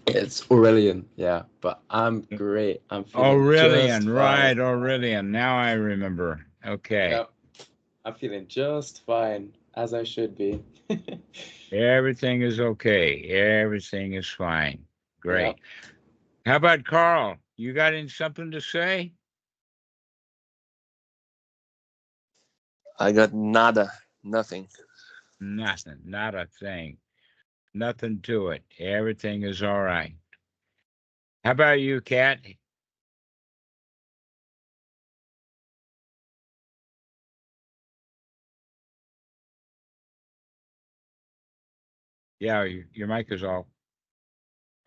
It's Aurelian, yeah, but I'm great. I'm feeling Aurelian, just right, fine. Aurelian. Now I remember. Okay. Yep. I'm feeling just fine, as I should be. Everything is okay. Everything is fine. Great. Yep. How about Carl? You got something to say? I got nada, nothing. Nothing, not a thing. Nothing to it. Everything is all right. How about you, Kat? Yeah, your mic is off.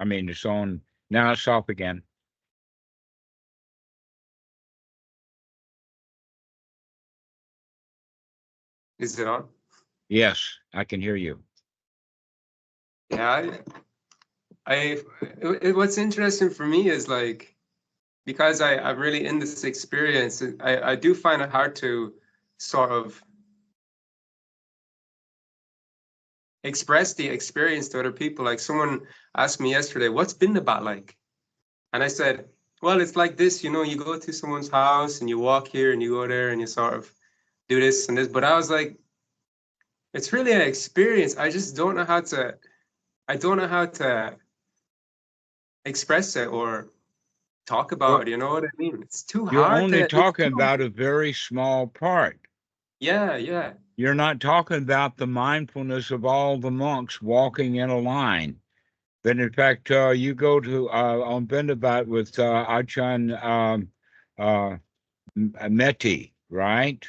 I mean, it's on. Now it's off again. Is it on? Yes, I can hear you. Yeah, what's interesting for me is like, because I'm really in this experience, I do find it hard to sort of express the experience to other people. Like someone asked me yesterday, what's Bindabad like? And I said, well, it's like this, you know, you go to someone's house and you walk here and you go there and you sort of do this and this. But I was like, it's really an experience. I just don't know how to, express it or talk about it, you know what I mean? It's too You're hard. only talking about a very small part. Yeah, yeah. You're not talking about the mindfulness of all the monks walking in a line. But in fact, you go to on Bendabat with Achan Meti, right?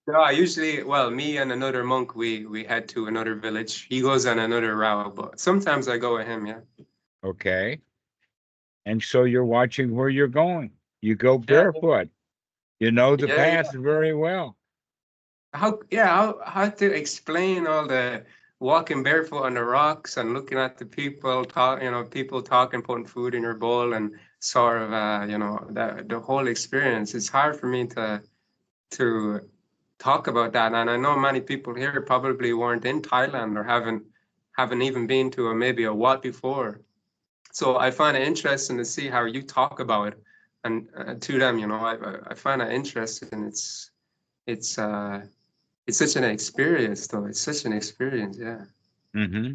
No, I usually, well, me and another monk, we head to another village. He goes on another route, but sometimes I go with him, yeah. Okay. And so you're watching where you're going. You go barefoot. You know the path very well. How to explain all the walking barefoot on the rocks and looking at the people people talking, putting food in your bowl and sort of that the whole experience. It's hard for me to talk about that. And I know many people here probably weren't in Thailand or haven't even been to maybe a Wat before. So I find it interesting to see how you talk about it, and to them, you know, I find it interesting. It's such an experience, though. It's such an experience, yeah. Mm-hmm.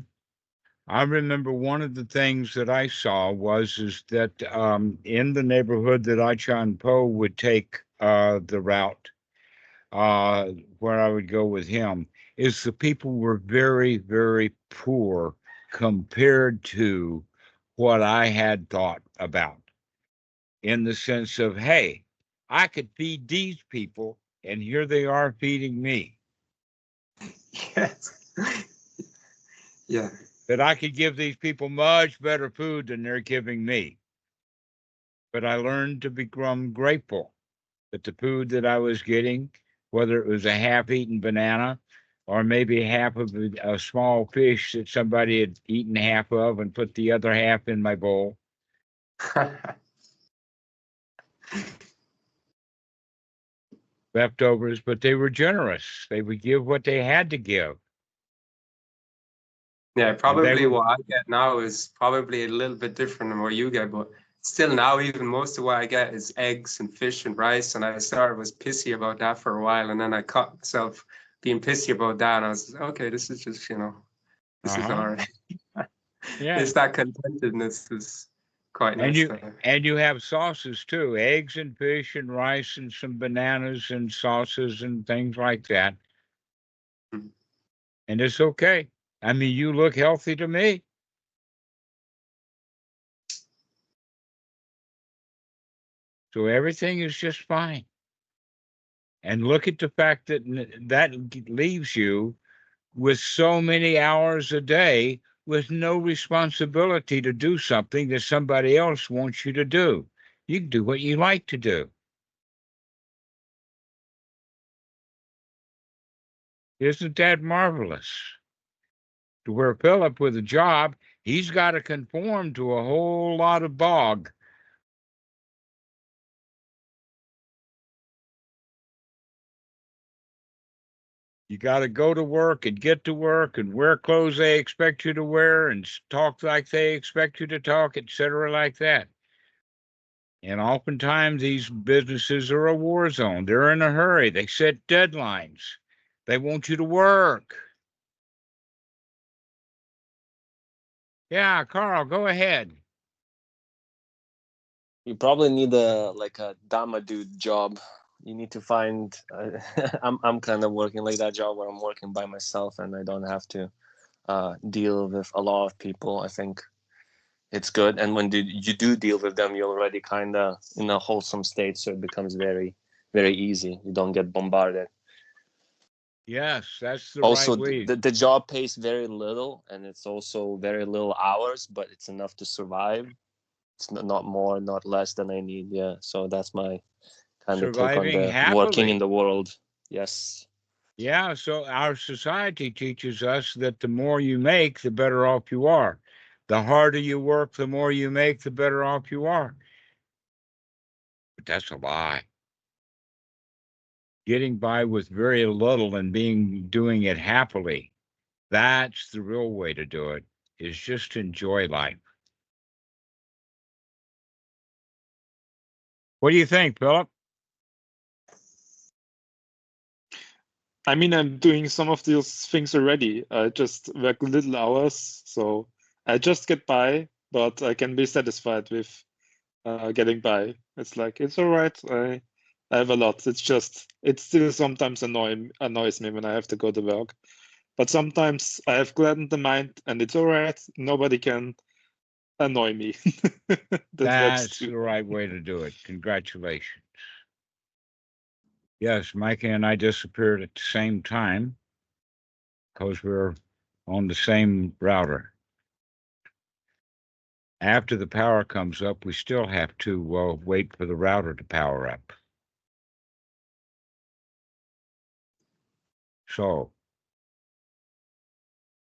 I remember one of the things that I saw is that in the neighborhood that Achan Po would take the route where I would go with him, is the people were very, very poor compared to what I had thought about, in the sense of, hey, I could feed these people, and here they are feeding me. Yes. Yeah. That I could give these people much better food than they're giving me. But I learned to become grateful that the food that I was getting, whether it was a half-eaten banana or maybe half of a small fish that somebody had eaten half of and put the other half in my bowl. Leftovers, but they were generous. They would give what they had to give. Yeah, probably what I get now is probably a little bit different than what you get, but still now even most of what I get is eggs and fish and rice, and I was pissy about that for a while, and then I caught myself being pissy about that, and I was like, okay, this is just, you know, this is all right. Yeah. It's that contentedness is quite nice. And you have sauces too, eggs and fish and rice and some bananas and sauces and things like that. Mm-hmm. And it's okay. I mean, you look healthy to me. So everything is just fine. And look at the fact that that leaves you with so many hours a day with no responsibility to do something that somebody else wants you to do. You can do what you like to do. Isn't that marvelous? To where Philip, with a job, he's got to conform to a whole lot of bodh. You got to go to work and get to work and wear clothes they expect you to wear and talk like they expect you to talk, etc., like that. And oftentimes these businesses are a war zone. They're in a hurry. They set deadlines. They want you to work. Yeah, Carl, go ahead. You probably need a Dhamma dude job. You need to find. I'm kind of working like that job where I'm working by myself and I don't have to deal with a lot of people. I think it's good. And when you do deal with them, you're already kind of in a wholesome state, so it becomes very, very easy. You don't get bombarded. Yes, that's the Also, right way. the job pays very little, and it's also very little hours, but it's enough to survive. It's not more, not less than I need. Yeah, so that's my kind of take on the working in the world. Yes. Yeah, so our society teaches us that the more you make, the better off you are. The harder you work, the more you make, the better off you are. But that's a lie. Getting by with very little and doing it happily, that's the real way to do it, is just enjoy life. What do you think, Philip? I mean, I'm doing some of these things already. I just work little hours, so I just get by, but I can be satisfied with getting by. It's like, it's all right. I have a lot. It's still sometimes annoys me when I have to go to work. But sometimes I have gladdened the mind and it's all right. Nobody can annoy me. That's the right way to do it. Congratulations. Yes, Micah and I disappeared at the same time because we're on the same router. After the power comes up, we still have to wait for the router to power up. So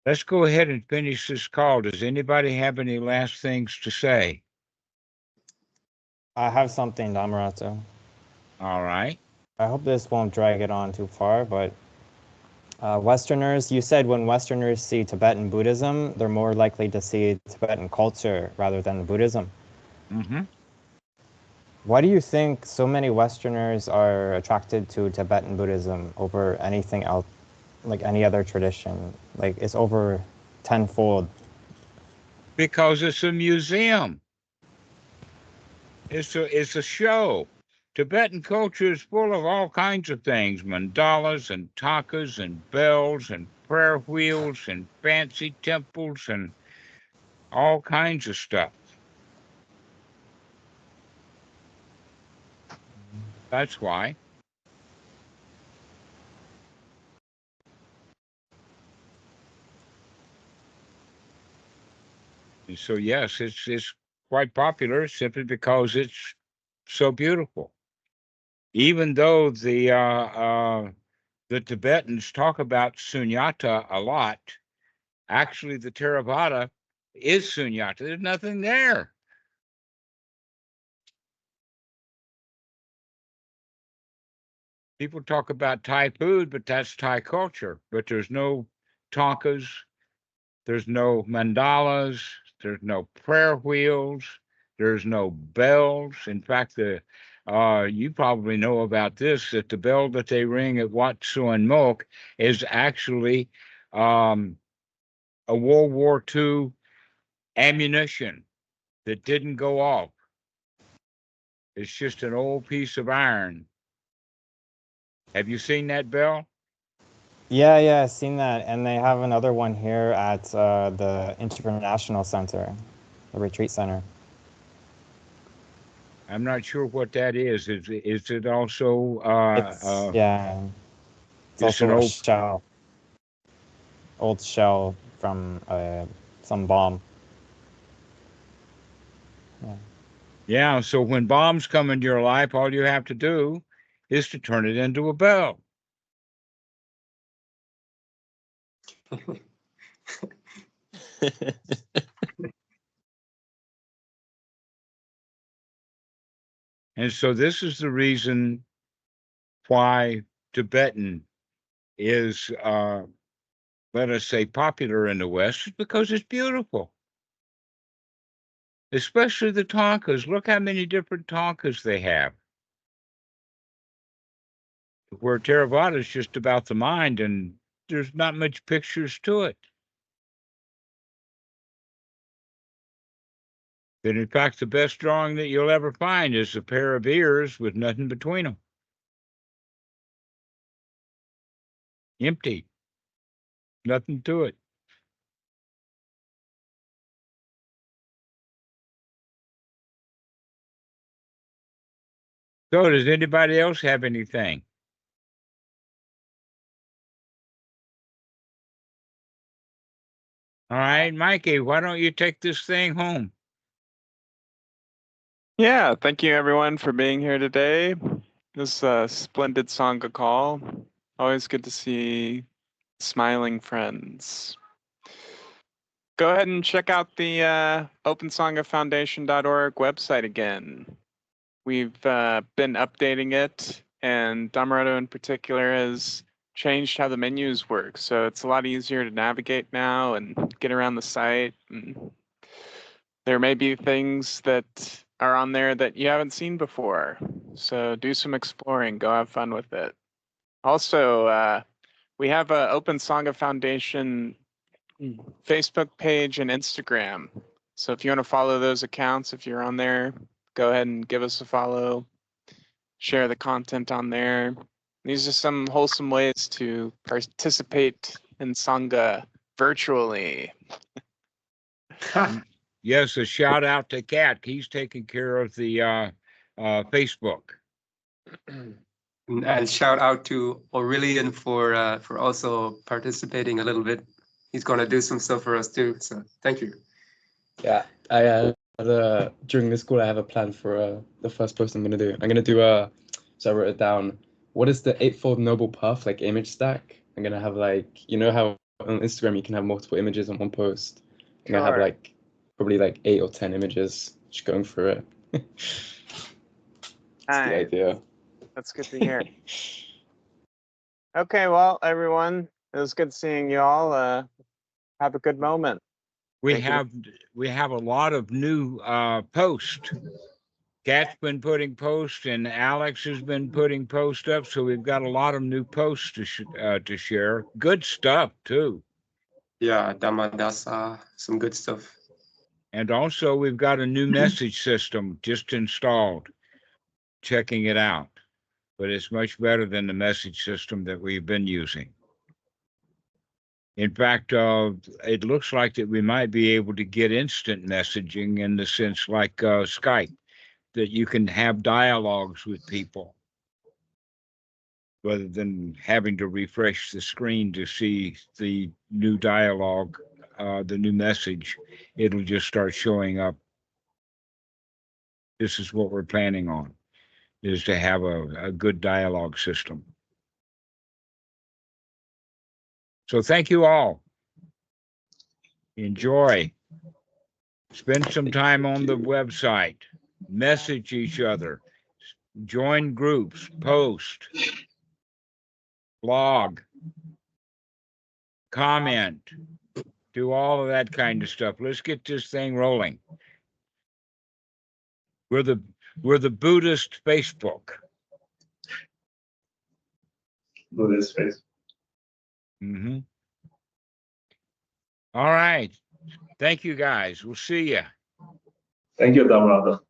let's go ahead and finish this call. Does anybody have any last things to say? I have something, Dhammarato. All right. I hope this won't drag it on too far, but Westerners, you said when Westerners see Tibetan Buddhism, they're more likely to see Tibetan culture rather than Buddhism. Mm-hmm. Why do you think so many Westerners are attracted to Tibetan Buddhism over anything else, like any other tradition? Like it's over tenfold. Because it's a museum. It's a show. Tibetan culture is full of all kinds of things, mandalas and takas and bells and prayer wheels and fancy temples and all kinds of stuff. That's why. And so, yes, it's quite popular simply because it's so beautiful. Even though the Tibetans talk about sunyata a lot, actually the Theravada is sunyata. There's nothing there. People talk about Thai food, but that's Thai culture. But there's no tonkas, there's no mandalas, there's no prayer wheels, there's no bells. In fact, you probably know about this, that the bell that they ring at Wat Suan Mok is actually a World War II ammunition that didn't go off. It's just an old piece of iron. Have you seen that bell? Yeah, I've seen that. And they have another one here at the International Center, the retreat center. I'm not sure what that is. Is it also yeah. It's just also an a old shell. Old shell from some bomb. Yeah. Yeah, so when bombs come into your life, all you have to do is to turn it into a bell. And so this is the reason why Tibetan is, let us say, popular in the West, is because it's beautiful. Especially the tonkas. Look how many different tonkas they have. Where Theravada is just about the mind, and there's not much pictures to it. But in fact, the best drawing that you'll ever find is a pair of ears with nothing between them. Empty. Nothing to it. So does anybody else have anything? All right, Mikey, why don't you take this thing home? Yeah, thank you everyone for being here today. This splendid Sangha call. Always good to see smiling friends. Go ahead and check out the OpenSanghaFoundation.org website again. We've been updating it, and Dhammarato in particular has changed how the menus work. So it's a lot easier to navigate now and get around the site. And there may be things that are on there that you haven't seen before. So do some exploring, go have fun with it. Also, we have an Open Sangha Foundation Facebook page and Instagram. So if you want to follow those accounts, if you're on there, go ahead and give us a follow, share the content on there. These are some wholesome ways to participate in Sangha virtually. Yes, a shout out to Kat. He's taking care of the Facebook. And shout out to Aurelian for also participating a little bit. He's gonna do some stuff for us too. So thank you. Yeah, I during this school I have a plan for the first post I'm gonna do. I'm gonna do so I wrote it down. What is the Eightfold Noble Path, like image stack? I'm gonna have like, you know how on Instagram you can have multiple images on one post. I'm gonna have like probably like 8 or 10 images just going through it. That's the idea. That's good to hear. Okay, well, everyone, it was good seeing you all. Have a good moment. We Thank you. have a lot of new posts. Kat's been putting posts, and Alex has been putting posts up. So we've got a lot of new posts to share. Good stuff too. Yeah, Buddhadasa, some good stuff. And also, we've got a new message system just installed. Checking it out, but it's much better than the message system that we've been using. In fact, it looks like that we might be able to get instant messaging in the sense like Skype, that you can have dialogues with people rather than having to refresh the screen to see the new dialogue, the new message. It'll just start showing up. This is what we're planning on, is to have a good dialogue system. So thank you all. Enjoy. Spend some time on the website. Message each other. Join groups. Post. Blog. Comment. Do all of that kind of stuff. Let's get this thing rolling. We're the Buddhist Facebook. Buddhist face. Mm-hmm. All right. Thank you, guys. We'll see you. Thank you, Dhammarato.